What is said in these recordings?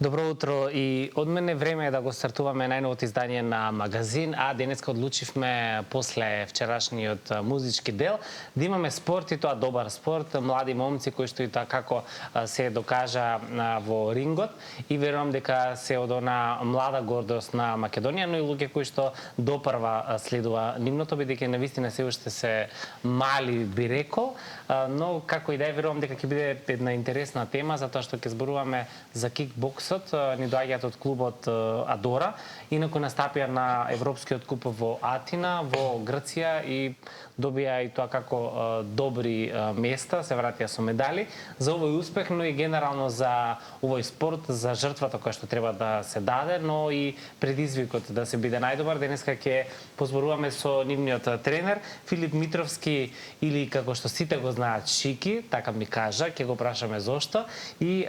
Добро утро и од мене време е да го стартуваме најновото издание на магазин, а денеска одлучивме после вчерашниот музички дел да имаме спорт и тоа добар спорт, млади момци кои што и тоа како се докажа во рингот и верувам дека се од она млада гордост на Македонија, но и луѓе кои што допрва следува нивното, бидејќи навистина се уште се мали би рекол, но како и да е верувам дека ќе биде една интересна тема затоа што ќе зборуваме за кикбокс. Ни доаѓаат од клубот Адора, инаку настапија на Европскиот куп во Атина, во Грција и добија и тоа како добри места, се вратија со медали за овој успех, но и генерално за овој спорт, за жртвата која што треба да се даде, но и предизвикот да се биде најдобар. Денеска ќе позборуваме со нивниот тренер Филип Митровски, или како што сите го знаат Шики, така ми кажа, ќе го прашаме зошто, и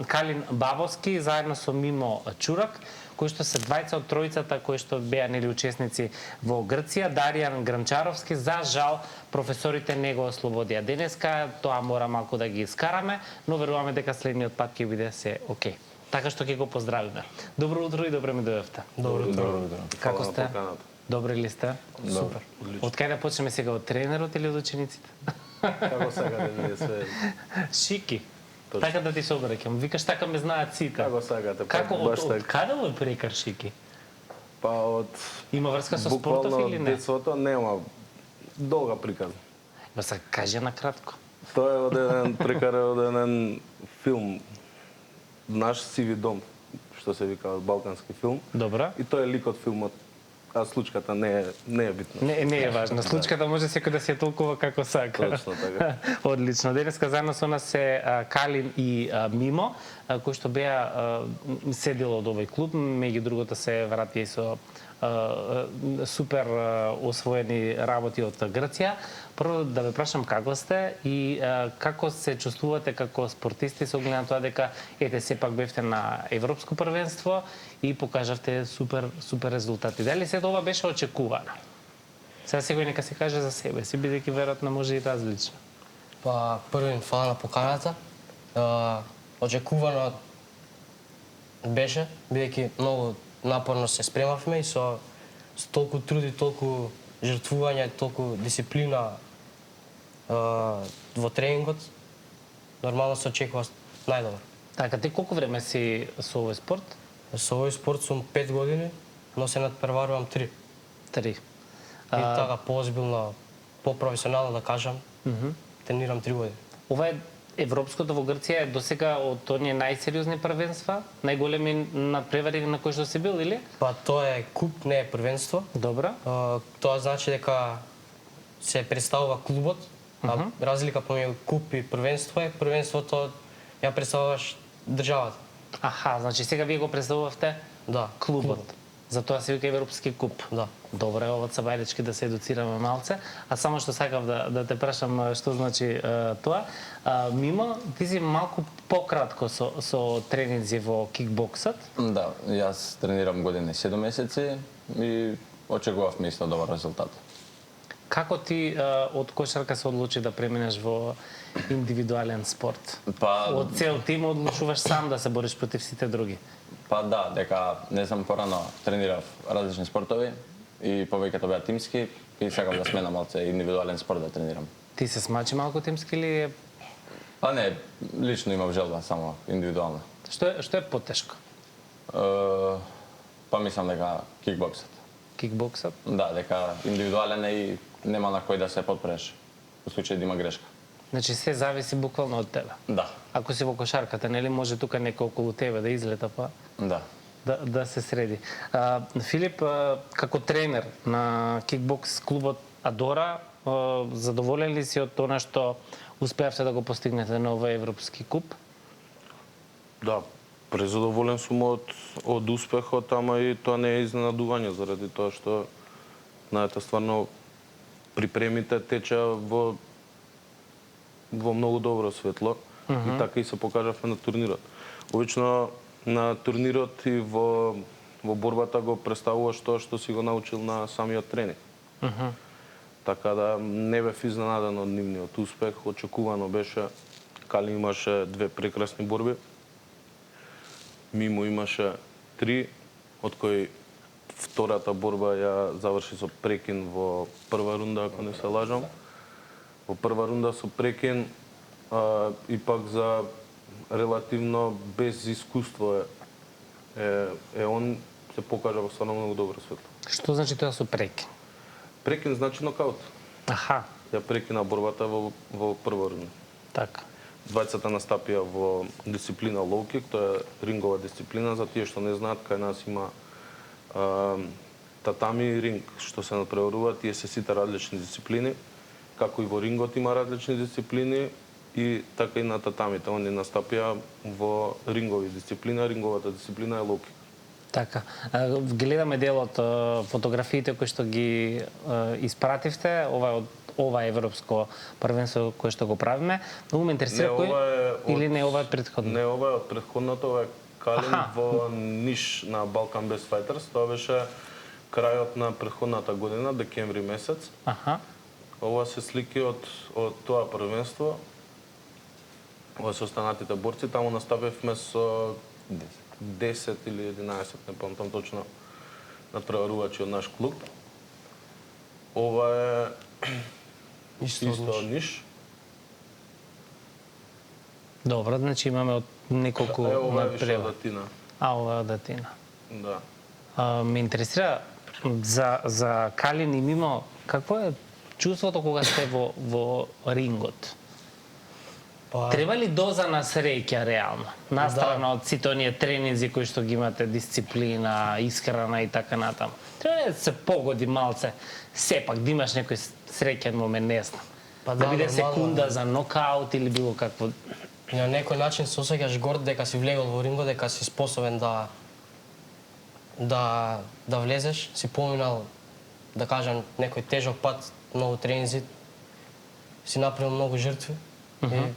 Калин Бабовски заедно со Мимо Чурак, кои што се двајца од тројцата кои што беа нели учесници во Грција. Даријан Гранчаровски, за жал професорите не го ослободија денеска, тоа мора малку да ги искараме, но веруваме дека следниот пат ќе биде се окей. Така што ќе го поздравиме. Добро утро и добре ми дојдовте. Добро утро. Како сте? Добри ли сте? Супер. Од кај да почнеме сега, од тренерот или од учениците? Како сакате ние све? Шики. Така да ти се обраќам. Викаш така ме знаат сите. Како сакате? Како од каде му прекар Шики? Па од Има врска со спортов или не? Децото нема долга прикан. Ба се каже на кратко. Тоа е од еден прекар од еден филм Наш сиви дом, што се вика балкански филм. Добра. И тоа е лик од филмот. А случката не е битна. Не е важна. Случката може секој да се толкува како сака. Точно така. Одлично. Денеска заедно со нас се Калин и Мимо, кои што беа седело од овој клуб, меѓу другото се вратија и со супер освоени работи од Грција. Прво да ве прашам како сте и како се чувствувате како спортисти со оглед на тоа дека ете сепак бевте на европско првенство и покажавте супер резултати. Дали се ова беше очекувано? Сега секој нека се каже за себе си, бидејќи веројатно може и различно. Па првин фала на поканата. Очекувано беше, бидејќи многу напорно се спремавме и со толку труд и толку жртвување, толку дисциплина во тренингот, нормално се очекува најдобар. Така, ти колку време си со овој спорт? Со овој спорт сум 5 години, но се надпреварувам 3. 3. И така поозбилно, по-професионално да кажам, тренирам 3 години. Ова е Европското во Грција е досега од оние најсериозни првенства, најголеми надпревари на кои што се бил, или? Па тоа е куп, не е првенство. Добра. Тоа значи дека се представува клубот, а разлика помеѓу куп и првенство е првенството ја представуваш државата. Аха, значи сега вие го представувавте Да, клубот. Затоа се вика Европски куп. Да. Добре, ова цабајлечки да се едуцираме малце. А само што сакав да те прашам што значи тоа. Мимо, ти си малку пократко со тренинзи во кикбоксот. Да, јас тренирам година и 7 месеци и очекувавме исто добар резултат. Како ти од кошарка се одлучи да преминеш во индивидуален спорт? Па Од цел тим одлучуваш сам да се бориш против сите други? Па да, дека не сам порано тренирав различни спортови и повеќето беа тимски и сакам да сменам малце индивидуален спорт да тренирам. Ти се смачи малку тимски или Па не, лично имам желба само индивидуална. што е потешко? Па мислам дека кикбоксот. Кикбоксот? Да, дека индивидуален е и нема на кој да се подпреш во случај да има грешка. Значи се зависи буквално од тебе. Да. Ако си во кошарката, нели може тука некој околу тебе да излета па Да. да се среди. Филип, како тренер на кикбокс клубот Адора, задоволен ли си од тоа што успеавте да го постигнете на овој Европски куп? Да, презадоволен сум од успехот, ама и тоа не е изненадување заради тоа што знаете стварно припремите теча во многу добро светло и така и се покажавме на турнирот. Обично на турнирот и во борбата го представуваш тоа што си го научил на самиот тренинг. Така да не бев изненадан од нивниот успех, очекувано беше. Кали имаше 2 прекрасни борби. Мимо имаше 3, од кои втората борба ја заврши со прекин во прва рунда, ако не се лажам. Во прва рунда со прекин, и пак за релативно без искуство е он се покажа во стварно многу добро светло. Што значи тоа со прекин? Прекин значи нокаут. Аха, Ја прекина борбата во прва рунда. така. Двајцата настапија во дисциплина low kick, тоа е рингова дисциплина, за тие што не знаат, кај нас има татами и ринг што се надпреваруваат, тие се сите различни дисциплини, како и во рингот има различни дисциплини и така и на татамите. Они настапија во рингови дисциплина, ринговата дисциплина е low kick. Така. Гледаме дел од фотографиите кои што ги испративте, ова европско првенство кое што го правиме. Многу ме интересира кој или не ова е претходно. Не, ова е од претходното, ова е Калин во Ниш на Balkan Best Fighters. Тоа беше крајот на претходната година, декември месец. Аха. Ова се слики од тоа првенство. Ова се останатите борци, таму настапивме со 10 или 11, не памтам точно, надпреварувачи од наш клуб. Ова е исто од Ниш. Добро, значи имаме од неколку Ова е више надпревар. од Атина. Ова е од Атина. Да. Ме интересира за Калин и Мимо, какво е чувството кога сте во рингот? Треба ли доза на среќа реално? Настрана од сите оние тренинзи кои што ги имате, дисциплина, исхрана и така натаму. Треба ли да се погоди малце, сепак да имаш некој среќен момент, не знам. Да биде секунда за нокаут или било какво. И на некој начин се осеќаш горд дека си влегол во рингот, дека си способен да влезеш, си поминал, да кажам, некој тежок пат, многу тренинзи, си направил многу жртви. И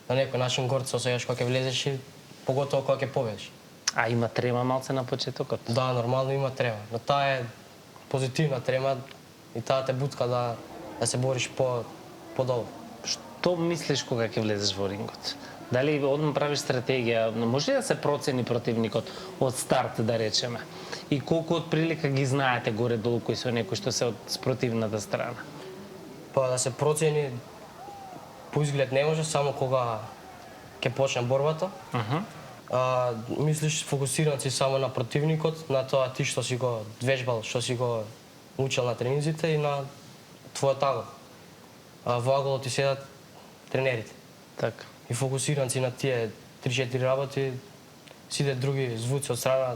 на некој начин горд се осеќаш кога ќе влезеш и поготово кога ќе победиш. А има трема малце на почетокот? Да, нормално има трема, но таа е позитивна трема и таа те бутка да се бориш подолу. Што мислиш кога ќе влезеш во рингот? Дали одма правиш стратегија, може ли да се процени противникот од старт, да речеме? И колку од прилика ги знаете горе-долу кои се некои што се од спротивната страна? Па да се процени по изглед не може, само кога ќе почне борбата. Мислиш фокусиран си само на противникот, на тоа ти што си го двежбал, што си го учел на тренинзите и на твојот агол. Во аголот ти седат тренерите. Така. И фокусиран си на тие 3-4 работи, сите други звуци од страна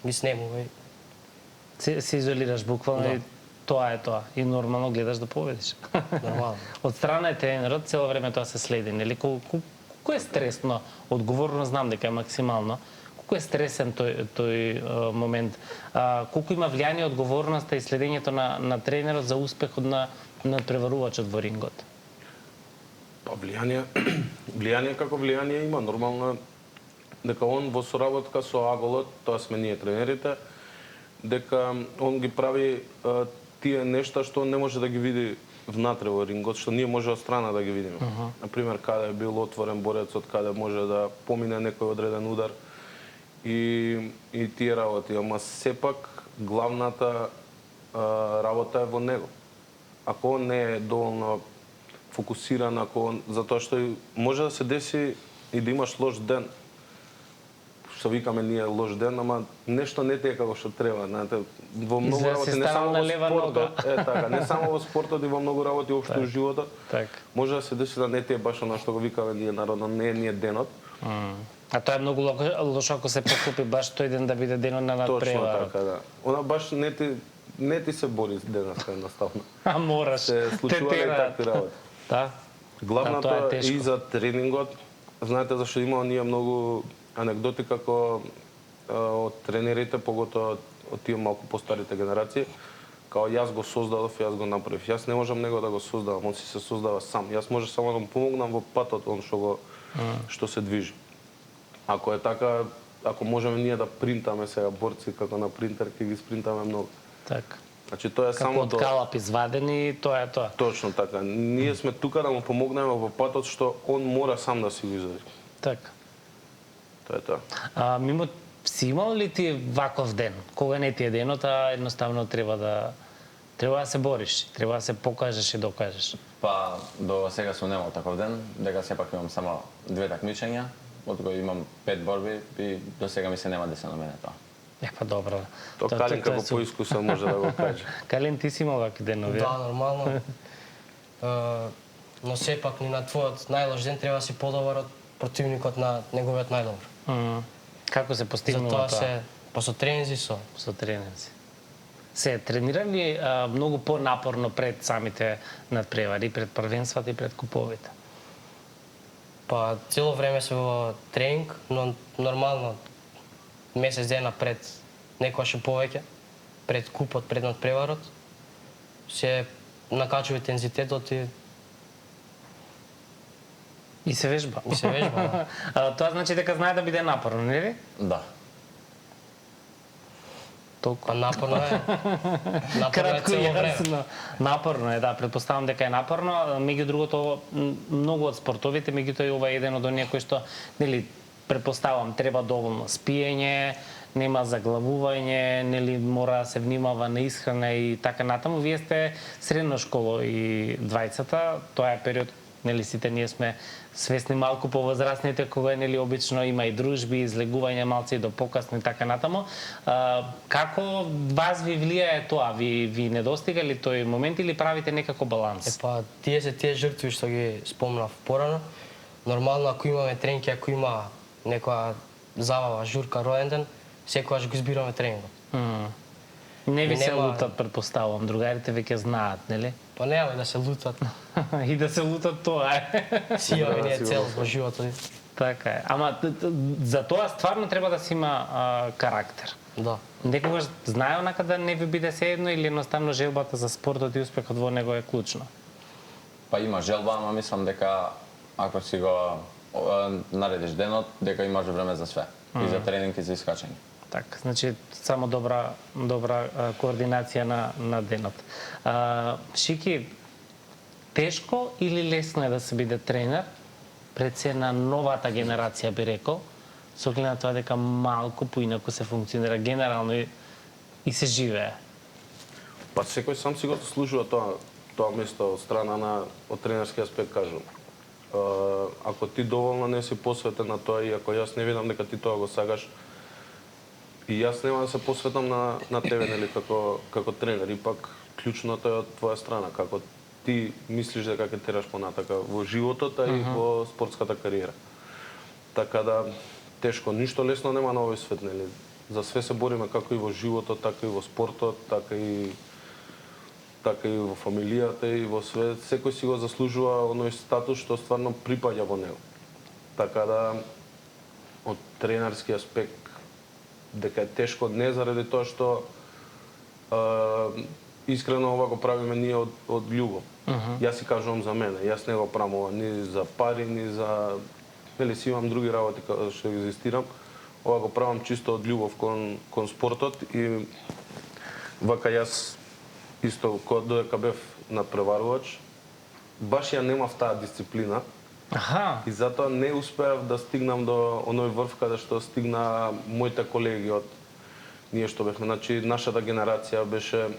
ги снемува. Се изолираш буквално и тоа е тоа. И нормално гледаш да победиш. Нормално. Од страна е тренерот, цело време тоа се следи, нели? Колку е стресно, одговорно знам дека е максимално, колку е стресен тој момент, колку има влијание одговорноста и следењето на тренерот за успехот на надпреварувачот во рингот? Па влијание како влијание има, нормално дека он во соработка со аголот, тоа сме ние тренерите, дека он ги прави тие нешта што не може да ги види внатре во рингот, што ние може од страна да ги видиме. Например, каде е бил отворен борецот, каде може да помине некој одреден удар и тие работи, ама сепак главната работа е во него. Ако он не е доволно фокусиран, затоа што може да се деси и да имаш лош ден. Што викаме ние лош ден, ама нешто не те е како што треба, знаете, во многу работи, не само во спортот, така, не само во спортот и во многу работи општо во животот. Може да се деси да не те е баш она што го викаме ние народно, не е денот. А тоа е многу лошо ако се поклопи баш тој ден да биде денот на надпреварот. Точно така, да. Она баш не ти се бори денеска едноставно. А мораш. Се случува и такви работи. Да. Главната е и за тренингот. Знаете зашто има оние многу анекдоти како од тренерите, поготоа од тие малку постарите генерации, као јас го создадов, јас го направив. Јас не можам него да го создавам, он си се создава сам. Јас може само да му помогнам во патот он што се движи. Ако е така, ако можеме ние да принтаме сега борци како на принтер, ќе ги спринтаме многу. Така. Значи тоа е само како од калап извадени, тоа е тоа. Точно така. Ние сме тука да му помогнеме во патот што он мора сам да си го извади. Така. Тоа е тоа. Мимо, си имал ли ти ваков ден? Кога не ти е денот, а едноставно треба да се бориш, треба да се покажеш и докажеш. Па до сега сум немал таков ден, дека сепак имам само 2 такмичења, од кои имам 5 борби и до сега ми се нема да се на мене тоа. Па добро. Тоа Калин како поискусен може да го каже. Калин, ти си имал вакви денови? Да, нормално. Но сепак ни на твојот најлош ден треба да си подобар од противникот на неговиот најдобар. Како се постигнува Затоа тоа? се со тренинзи со Со тренинзи. Се тренирали многу понапорно пред самите надпревари, пред првенствата и пред куповите? па цело време се во тренинг, но нормално месец дена пред, некогаш и повеќе, пред купот, пред надпреварот, се накачува интензитетот И се вежба. и се вежба. Да. Тоа значи дека знае да биде напорно, нели? Да. Толку. Па напорно е. Напорно е Кратко и цело време. јасно. Напорно е, да, претпоставам дека е напорно. Меѓу другото, многу од спортовите, меѓутоа и ова е еден од оние кои што, нели, претпоставам, треба доволно спиење, нема заглавување, нели, мора да се внимава на исхрана и така натаму. Вие сте средно школо и двајцата, тоа е период, нели, сите ние сме свесни малку повозрастните, кога нели обично има и дружби, излегување малце и до покасно и така натаму. Како вас ви влијае тоа? Ви недостига ли тој момент или правите некако баланс? Па тие се тие жртви што ги спомнав порано. Нормално ако имаме тренинги, ако има некоја забава, журка, ројен ден, секогаш го избираме тренингот. Не ви се Нема- лутат, претпоставувам, другарите веќе знаат, нели? Па нема да се лутат. И да се лутат тоа е. Си имаме ние сигурно. цел во животот. Така е. Ама за тоа стварно треба да си има карактер. Да. Некогаш знае онака да не ви биде седно или едноставно желбата за спортот и успехот во него е клучно? Па има желба, ама мислам дека ако си го наредиш денот, дека имаш време за све. И за тренинг и за искачање. Така, значи само добра координација на денот. Шики, тешко или лесно е да се биде тренер пред се на новата генерација, би рекол, со оглед на тоа дека малку поинаку се функционира генерално и се живее? Па секој сам си го заслужува тоа место од страна на од тренерски аспект, кажам. Ако ти доволно не си посветен на тоа и ако јас не видам дека ти тоа го сагаш, и јас нема да се посветам на тебе, нели, како тренер. И пак клучното е од твоја страна, како ти мислиш дека ќе тераш понатака во животот, а и во спортската кариера. Така да тешко, ништо лесно нема на овој свет, нели. За све се бориме, како и во животот, така и во спортот, така и во фамилијата и во све. Секој си го заслужува оној статус што стварно припаѓа во него. Така да од тренерски аспект дека е тешко не заради тоа што искрено ова го правиме ние од љубов. Јас си кажувам за мене, јас не го правам ова ни за пари, ни за, нели, си имам други работи што екзистирам. Ова го правам чисто од љубов кон спортот и вака јас исто кога додека бев надпреварувач, баш ја немав таа дисциплина. Аха. И затоа не успеав да стигнам до оној врв каде што стигна моите колеги од ние што бевме. Значи, нашата генерација беше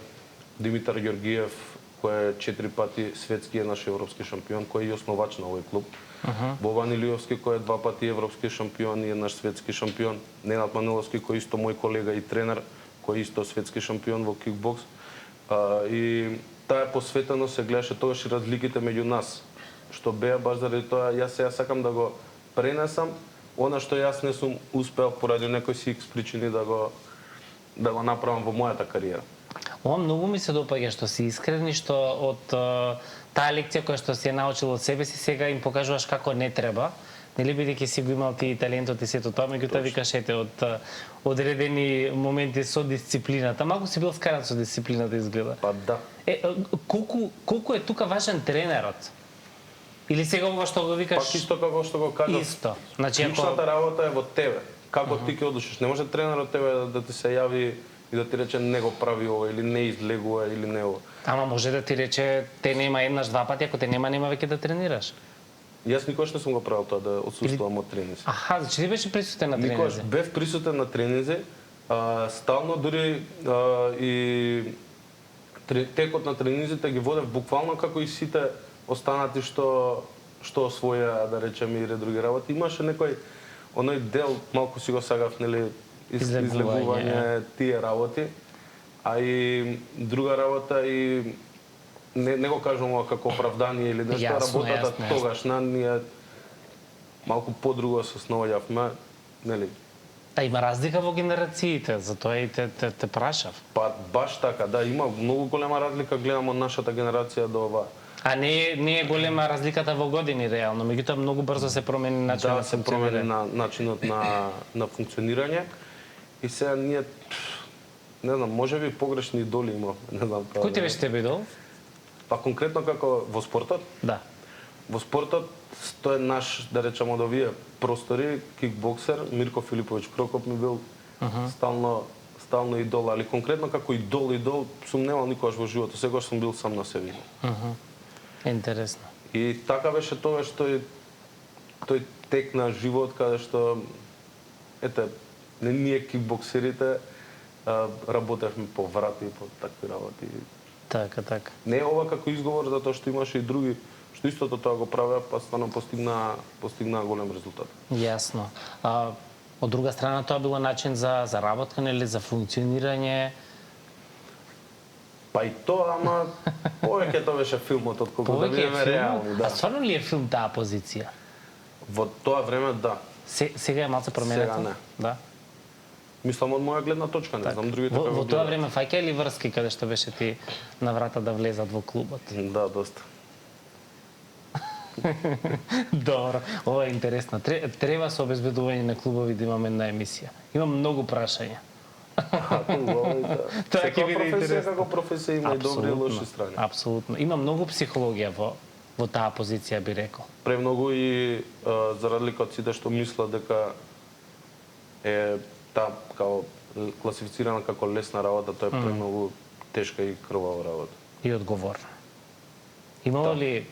Димитар Ѓоргиев, кој е 4 пати светски и наш европски шампион, кој е и основач на овој клуб. Бобан Илиовски, кој е 2 пати европски шампион и е наш светски шампион. Ненад Маниловски, кој е исто мој колега и тренер, кој е исто светски шампион во кикбокс. И таа посветеност се гледаше тогаш и разликите меѓу нас, што беа баш заради тоа јас сега сакам да го пренесам она што јас не сум успеал поради некои си икс причини да го направам во мојата кариера. Ова многу ми се допаѓа што си искрен и што од таа лекција која што си ја научил од себе си сега им покажуваш како не треба. Нели, бидејќи си го имал ти талентот и сето тоа, меѓутоа викаш ете од одредени моменти со дисциплината. Малку си бил скаран со дисциплината, изгледа. Па да. Колку е тука важен тренерот? Или сега ова што го викаш? Пак исто како што го кажав. Исто. Значи, Клучната работа е во тебе. Како ти ќе одлучиш? Не може тренерот тебе да ти се јави и да ти рече не го прави ова или не излегува или не ова. Ама може да ти рече те нема еднаш два пати, ако те нема веќе да тренираш. Јас никогаш не сум го правил тоа да отсуствувам од тренинзи. Аха, значи ти беше присутен на Никогаш тренинзи. бев присутен на тренинзи, стално дури и текот на тренинзите ги водев буквално како и сите останати што освоја, да речеме, и други работи. Имаше некој оној дел, малку си го сагав, нели, излегување тие работи, а и друга работа и не го кажувам ова како оправдание или нешто, работата тогаш на ние малку подруго се снаоѓавме, нели. А има разлика во генерациите, затоа и те прашав. Па баш така, да, има многу голема разлика, гледам од нашата генерација до оваа. А не е голема разликата во години реално, меѓутоа многу брзо се промени начинот Да, се промени начинот на функционирање. И сега ние, не знам, можеби погрешни идоли имаме, не знам тоа. Кој ти беше тебе идол? Па конкретно како во спортот? Да. Во спортот тој е наш, да речеме, од овие простори, кикбоксер, Мирко Филиповиќ Крокоп ми бил стално идол, али конкретно како идол сум немал никогаш во животот, секогаш сум бил сам на себе. Интересно. И така беше тогаш тој тек на живот каде што ете ние кикбоксерите работевме по врати и по такви работи. Така. Не е ова како изговор затоа што имаше и други што истото тоа го правеа, па стварно постигнаа голем резултат. Јасно. Од друга страна тоа било начин за заработка или за функционирање. Па и тоа, ама повеќе тоа беше филмот отколку да бидеме реални, А да. стварно ли е филм таа позиција? Во тоа време да. Сега е малце променето? Сега не. Да. Мислам од моја гледна точка, не знам другите како Во го тоа гледаат. време фаќа ли врски каде што беше ти на врата да влезат во клубот? Да, доста. Добро, ова е интересно. Треба со обезбедување на клубови да имаме една емисија. Имам многу прашања. Тоа ќе биде интересно. Како професија има и добри и лоши страни. Апсолутно. Има многу психологија во таа позиција, би рекол. Премногу и за разлика од сите што мислат дека е таа као класифицирана како лесна работа, тоа е премногу тешка и крвава работа. И одговорна. Имало ли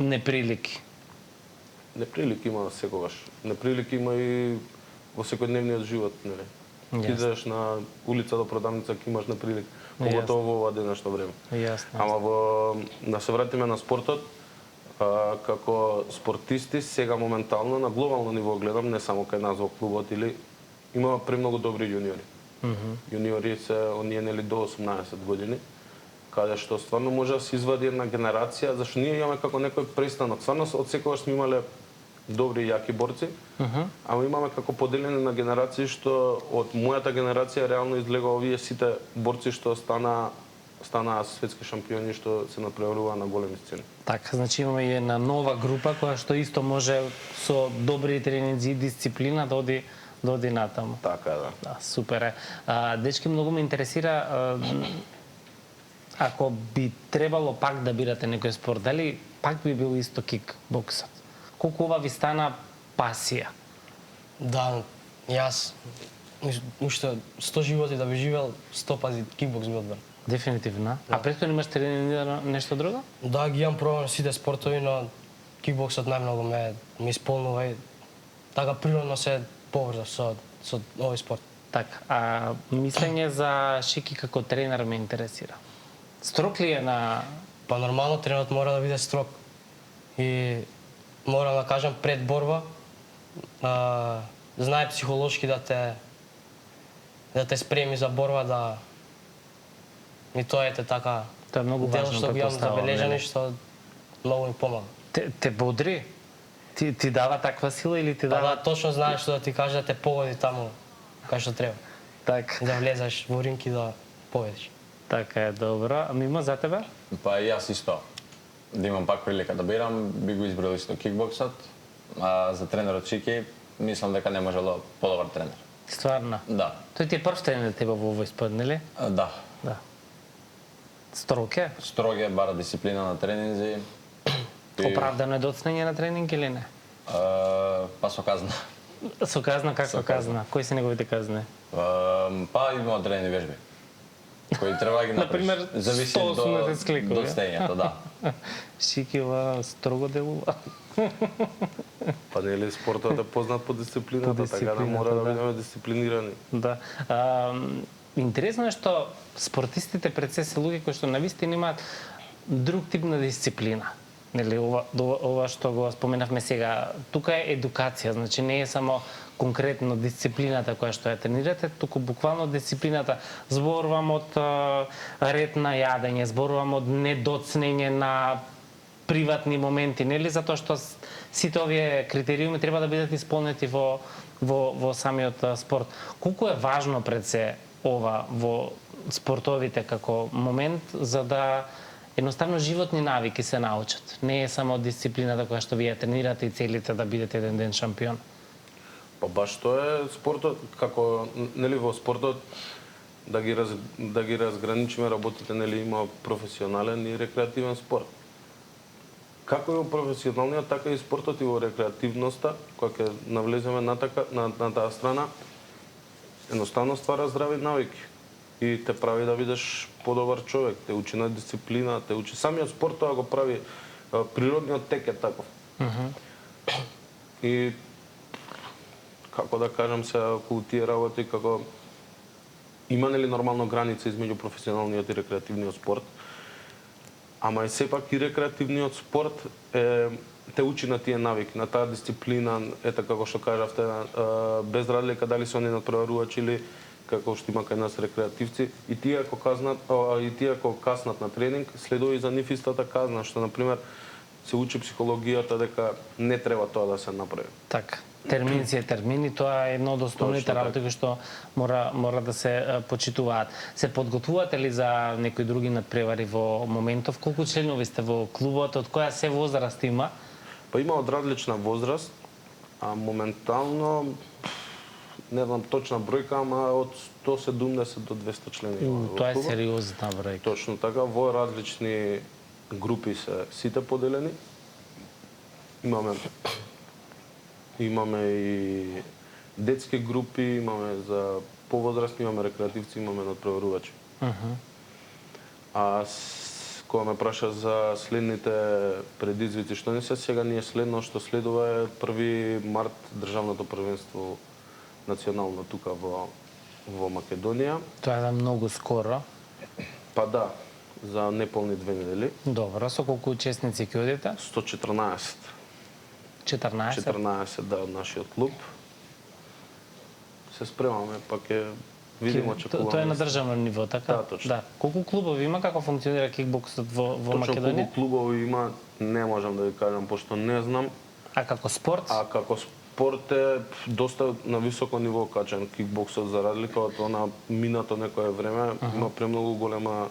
неприлики? Неприлики има секогаш. Неприлики има и во секојдневниот живот, нели? Ти идеш на улица до продавница, ќе имаш неприлик, поготово во ова денешно време. Јасно. Ама да се вратиме на спортот, како спортисти сега моментално на глобално ниво гледам, не само кај нас во клубот или имаме премногу добри јуниори. Јуниори се оние нели до 18 години, каде што стварно може да се извади една генерација, зашто ние имаме како некој престанок. Стварно од секогаш сме имале добри и јаки борци, ама имаме како поделење на генерации што од мојата генерација реално излега овие сите борци што станаа светски шампиони што се напреваруваа на големи сцени. Така, значи имаме и една нова група која што исто може со добри тренинзи и дисциплина да оди натаму. Така да. Да, супер е. Дечки, многу ме интересира ако би требало пак да бирате некој спорт, дали пак би бил исто кикбоксот? Колку ова ви стана пасија? Да, јас уште 100 животи да би живел, 100 пати кикбокс би одбрал. Дефинитивно. А претходно имаш тренирано нешто друго? Да, ги имам пробано сите спортови, но кикбоксот најмногу ме исполнува и така природно се поврзав со овој спорт. Така, а мислење за Шики како тренер ме интересира. Строг ли е на... Па нормално тренерот мора да биде строг. И морам да кажам пред борба, знае психолошки да те спреми за борба, да и тоа е така. Тоа е многу важно, што ги имам претпоставувам, забележани нели? што многу ми помага. Те бодри? Ти дава таква сила или ти Па дава... да, точно знаеш што да ти каже да те погоди таму кај што треба. Така, Да влезеш во ринг и да победиш. така е, добро. А мимо за тебе? Па и јас исто. Да имам пак прилика да бирам, би го избрал исто кикбоксот. А за тренерот Чики, мислам дека не можело подобар тренер. Стварно. Да. Тој ти е прв тренер тебе во овој спорт, нели? Да. Да. Строг е? Строг е, бара дисциплина на тренинзи. И, Оправдано е доцнење на тренинг или не? па со казна. Со казна, како Со казна. казна? Кои се неговите казни? Па има одредени вежби. кои треба да ги направиш. Например, Зависи до 180 кликови. стоењето, да. Шикива строго делува. Па нели спортот е познат по дисциплината, По така да дисциплината, мора да да. бидеме дисциплинирани. Да. Интересно е што спортистите пред се се луѓе кои што навистина имаат друг тип на дисциплина. Нели ова што го споменавме сега, тука е едукација, значи не е само конкретно дисциплината која што ја тренирате, туку буквално дисциплината. Зборувам од ред на јадење, зборувам од недоцнење на приватни моменти, нели, затоа што сите овие критериуми треба да бидат исполнети во самиот спорт. Колку е важно пред се ова во спортовите како момент за да едноставно животни навики се научат. Не е само дисциплината која што вие тренирате и целите да бидете еден ден шампион. Па баш тоа е спортот, како нели во спортот да ги разграничиме работите, нели има професионален и рекреативен спорт. Како и во професионалниот, така и спортот и во рекреативноста, кога ќе навлеземе на таа страна, едноставно ствара здрави навики и те прави да бидеш подобар човек, те учи на дисциплина, те учи самиот спорт, тоа го прави природниот тек е таков. И како да кажам се околу тие работи, како има нели нормално граница измеѓу професионалниот и рекреативниот спорт, ама и сепак и рекреативниот спорт те учи на тие навики, на таа дисциплина, ета како што кажавте, без разлика дали се они натпреварувачи или како што има кај нас рекреативци, и тие ако каснат на тренинг, следува и за нив истата казна, што на пример се учи психологијата дека не треба тоа да се направи. Така. Термин си е термин и тоа е едно од основните работи кои што мора да се почитуваат. Се подготвувате ли за некои други надпревари во моментов? Колку членови сте во клубот? Од која се возраст има? Па има од различна возраст, а моментално не знам точна бројка, ама од 170 до 200 члени има во Тоа е клубот. сериозна бројка. Точно така, во различни групи се сите поделени. Имаме и детски групи, имаме за повозрастни, имаме рекреативци, имаме надпреварувачи. Кога ме праша за следните предизвици што не се, сега ние следно што следува е 1 март државното првенство национално тука во Македонија. Тоа е многу скоро. Па да, за неполни 2 недели. Добро, со колку учесници ќе одите? 114. 14? 14 да, од нашиот клуб. Се спремаме, па ќе видиме, очекуваме. Тоа е на државно ниво, така? Да, точно. Да. Колку клубови има, како функционира кикбоксот во Македонија? Точно колку клубови има, не можам да ви кажам, пошто не знам. А како спорт? А како спорт е доста на високо ниво качен кикбоксот, за разлика од она минато некое време. Има премногу голема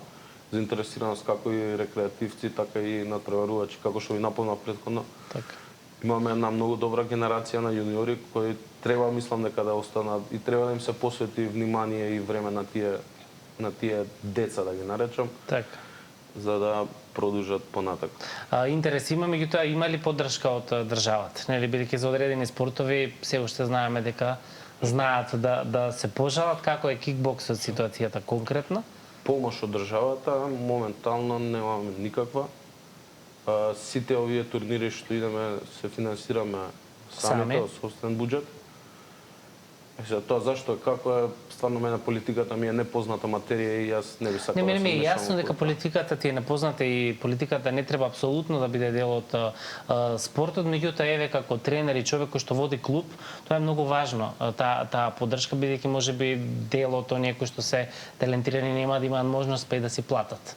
заинтересираност како и рекреативци, така и надпреварувачи, како што ви напомнав претходно. Така. Имаме една многу добра генерација на јуниори кои треба, мислам дека да останат и треба да им се посвети внимание и време на тие деца, да ги наречам, Така. за да продолжат понатак. Интерес има, меѓутоа има ли поддршка од државата? Нели, бидејќи за одредени спортови се уште знаеме дека знаат да се пожалат, како е кикбоксот ситуацијата конкретно? Помош од државата моментално немаме никаква. Сите овие турнири што идеме се финансираме самите од собствен буџет. Сега тоа зашто, како е, стварно мене политиката ми е непозната материја и јас не би сакал. Не, мене ми е мешам јасно во дека тоа. политиката ти е непозната и политиката не треба апсолутно да биде дел од спортот, меѓутоа еве како тренер и човек кој што води клуб, тоа е многу важно. Таа поддршка, бидејќи можеби дел од оние кои што се талентирани нема да имаат можност па и да си платат.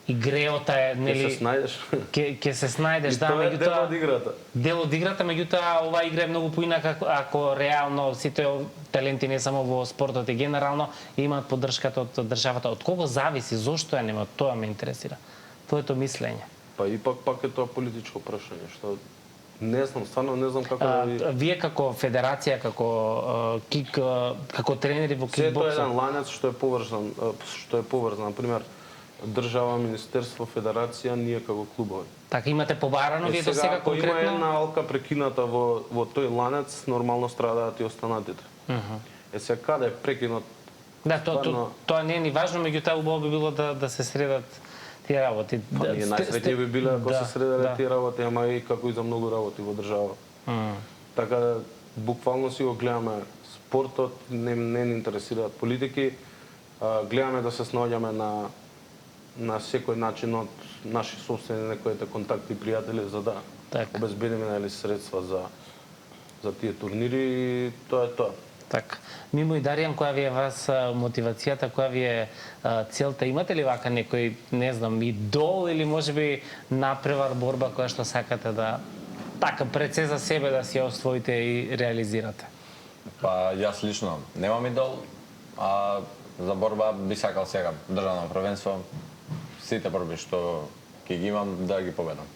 И греота е, нели, Ќе се снајдеш. ќе се снајдеш, И да, тоа е дел од меѓутоа играта. дел од играта, меѓутоа оваа игра е многу поинака ако реално сите таленти не само во спортот и генерално имаат поддршката од државата. Од кого зависи, зошто ја нема, тоа ме интересира. Твоето мислење. Па пак е тоа политичко прашање, што не знам, стварно не знам како да ви... Вие како федерација, како тренери во Се тоа е кикбоксот, еден ланец што е поврзан, например, држава, министерство, федерација, ние како клубови. така имате побарано вие до сега ако има конкретно? една алка прекината во тој ланец, нормално страдаат и останатите. Сега каде е прекинат, Да, тоа не е ни важно, меѓутоа убаво би било да се средат тие работи. Па ние најсреќни би биле ако се средале да. тие работи, ама и како и за многу работи во држава. Така да буквално си го гледаме спортот, не ни интересираат политики, гледаме да се снаоѓаме на секој начин од наши собствени некоите контакти и пријатели за да обезбедиме средства за тие турнири и тоа е тоа. Така. Мимо и Даријан, која ви е вас мотивацијата, која ви е целта? Имате ли вака некој, не знам, идол или можеби напревар, борба која што сакате да така пред се за себе да си ја освоите и реализирате? Па јас лично немам идол, а за борба би сакал сега државно првенство, сите борби што ќе ги имам да ги победам.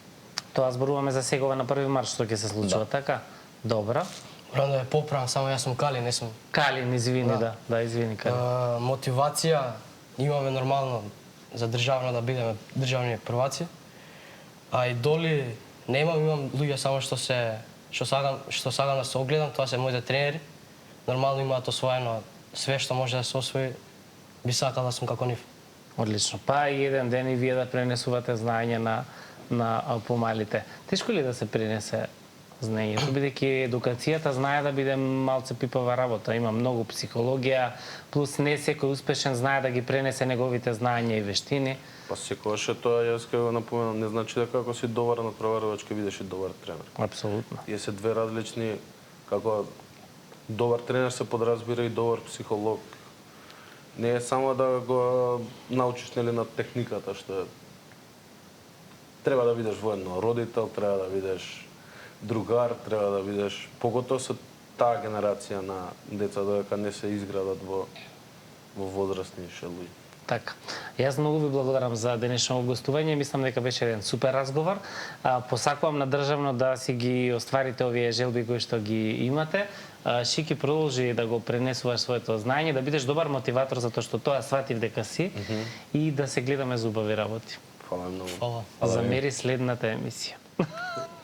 Тоа зборуваме за сегова на 1 март што ќе се случува, така? Добра. Морам да ја поправам, само јас сум Калин, не сум. Калин, извини, да, извини, Калин. Мотивација имаме нормално за државно да бидеме државни прваци. А идоли имам луѓе само што сакам да се огледам, тоа се моите тренери. Нормално имаат освоено све што може да се освои. Би сакал да сум како нив. Одлично. Па и еден ден и вие да пренесувате знаење на помалите. Тешко ли да се пренесе знаењето, бидејќи едукацијата знае да биде малце пипава работа, има многу психологија, плюс не секој успешен знае да ги пренесе неговите знаења и вештини. Па секогаш е тоа, јас ќе го напоменам, не значи дека како си добар натпреварувач ќе бидеш и добар тренер. Апсолутно. Тие се две различни, како добар тренер се подразбира и добар психолог. Не е само да го научиш нели на техниката што е. Треба да бидеш воедно родител, треба да бидеш другар, треба да бидеш, поготово со таа генерација на деца додека не се изградат во возрастни луѓе. Така. Јас многу ви благодарам за денешното гостување. Мислам дека беше еден супер разговор. Посакувам на државно да си ги остварите овие желби кои што ги имате. Шики, продолжи да го пренесуваш своето знаење, да бидеш добар мотиватор затоа што тоа сватив дека си и да се гледаме за убави работи. Фала многу. Фала. Замери следната емисија.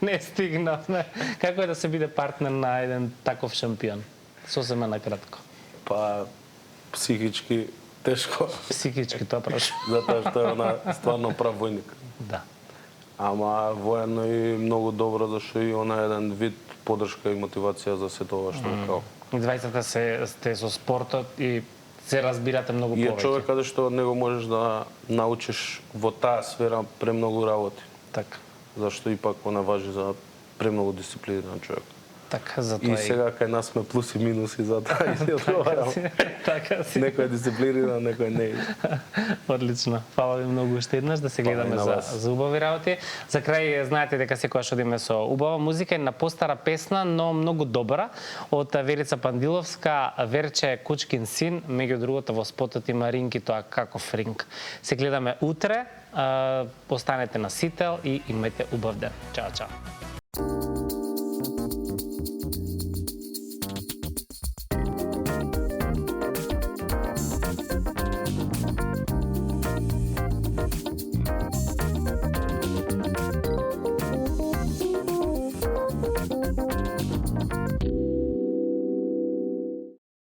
Не стигнавме. Како е да се биде партнер на еден таков шампион? Сосема накратко. Па психички тешко. Психички тоа прош. Затоа што е она стварно прав војник. Да. Ама воено и многу добро зашто и она еден вид поддршка и мотивација за сето ова што е као. Двајцата сте со спортот и се разбирате многу И е повеќе. човек каде што од него можеш да научиш во таа сфера премногу работи. Така. Зашто ипак она важи за премногу дисциплиниран човек. Така, затоа И сега кај нас сме плюси и минуси, затоа и се одговарам. Така си. Некој е дисциплиниран, некој не е. Одлично. Фала ви многу уште еднаш да се Фала и гледаме на за вас. убави работи. За крај знаете дека секогаш одиме со убава музика и на постара песна, но многу добра од Верица Пандиловска, Верче Кучкин син, меѓу другото во спотот има ринг и тоа каков ринг. Се гледаме утре, останете на Сител и имајте убав ден. Чао, чао.